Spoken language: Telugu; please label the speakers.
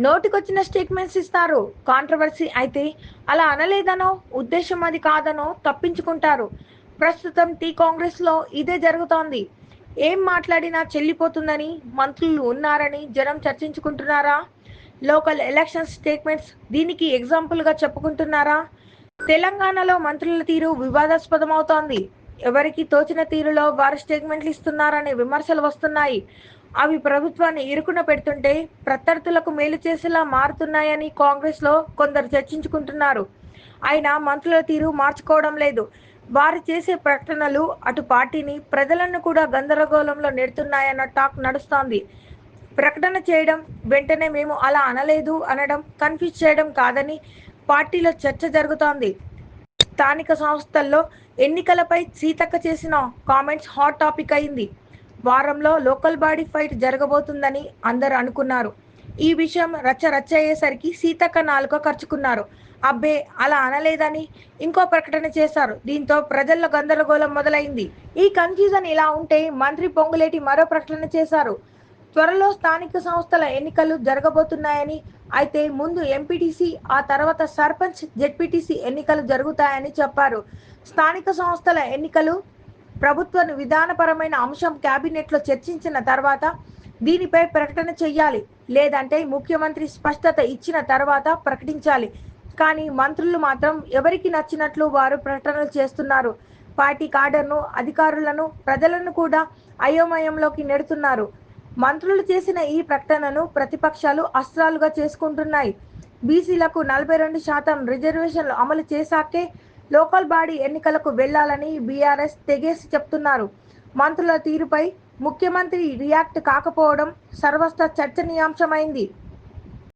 Speaker 1: నోటికొచ్చిన స్టేట్మెంట్స్ ఇస్తారు. కాంట్రవర్సీ అయితే అలా అనలేదనో, ఉద్దేశం అది కాదనో తప్పించుకుంటారు. ప్రస్తుతం టీ కాంగ్రెస్‌లో ఇదే జరుగుతోంది. ఏం మాట్లాడినా చెల్లిపోతుందని మంత్రులు ఉన్నారని జనం చర్చించుకుంటున్నారా? లోకల్ ఎలక్షన్ స్టేట్మెంట్స్ దీనికి ఎగ్జాంపుల్‌గా చెప్పుకుంటున్నారా? తెలంగాణలో మంత్రుల తీరు వివాదాస్పదమవుతోంది. ఎవరికి తోచిన తీరులో వారు స్టేట్మెంట్లు ఇస్తున్నారనే విమర్శలు వస్తున్నాయి. అవి ప్రభుత్వాన్ని ఇరుకున పెడుతుంటే ప్రత్యర్థులకు మేలు చేసేలా మారుతున్నాయని కాంగ్రెస్లో కొందరు చర్చించుకుంటున్నారు. అయినా మంత్రుల తీరు మార్చుకోవడం లేదు. వారు చేసే ప్రకటనలు అటు పార్టీని, ప్రజలను కూడా గందరగోళంలో నెడుతున్నాయన్న టాక్ నడుస్తోంది. ప్రకటన చేయడం, వెంటనే మేము అలా అనలేదు అనడం, కన్ఫ్యూజ్ చేయడం కాదని పార్టీలో చర్చ జరుగుతోంది. స్థానిక సంస్థల్లో ఎన్నికలపై సీతక్క చేసిన కామెంట్స్ హాట్ టాపిక్ అయింది. వారంలో లోకల్ బాడీ ఫైట్ జరగబోతుందని అందరూ అనుకున్నారు. ఈ విషయం రచ్చ రచ్చ అయ్యేసరికి సీతక్క నాలుక ఖర్చుకున్నారు. అబ్బే అలా అనలేదని ఇంకో ప్రకటన చేశారు. దీంతో ప్రజల్లో గందరగోళం మొదలైంది. ఈ కన్ఫ్యూజన్ ఇలా ఉంటే మంత్రి పొంగులేటి మరో ప్రకటన చేశారు. త్వరలో స్థానిక సంస్థల ఎన్నికలు జరగబోతున్నాయని, అయితే ముందు ఎంపీటీసీ, ఆ తర్వాత సర్పంచ్, జెడ్పీటీసీ ఎన్నికలు జరుగుతాయని చెప్పారు. స్థానిక సంస్థల ఎన్నికలు ప్రభుత్వ విధానపరమైన అంశం కేబినెట్లో చర్చించిన తర్వాత దీనిపై ప్రకటన చేయాలి. లేదంటే ముఖ్యమంత్రి స్పష్టత ఇచ్చిన తర్వాత ప్రకటించాలి. కానీ మంత్రులు మాత్రం ఎవరికి నచ్చినట్లు వారు ప్రకటనలు చేస్తున్నారు. పార్టీ కాడర్ను, అధికారులను, ప్రజలను కూడా అయోమయంలోకి నెడుతున్నారు. మంత్రులు చేసిన ఈ ప్రకటనను ప్రతిపక్షాలు అస్త్రాలుగా చేసుకుంటున్నాయి. బీసీలకు 42% రిజర్వేషన్లు అమలు చేశాకే లోకల్ బాడీ ఎన్నికలకు వెళ్లాలని బీఆర్ఎస్ తెగేసి చెప్తున్నారు. మంత్రుల తీరుపై ముఖ్యమంత్రి రియాక్ట్ కాకపోవడం సర్వస్వ చర్చనీయాంశమైంది.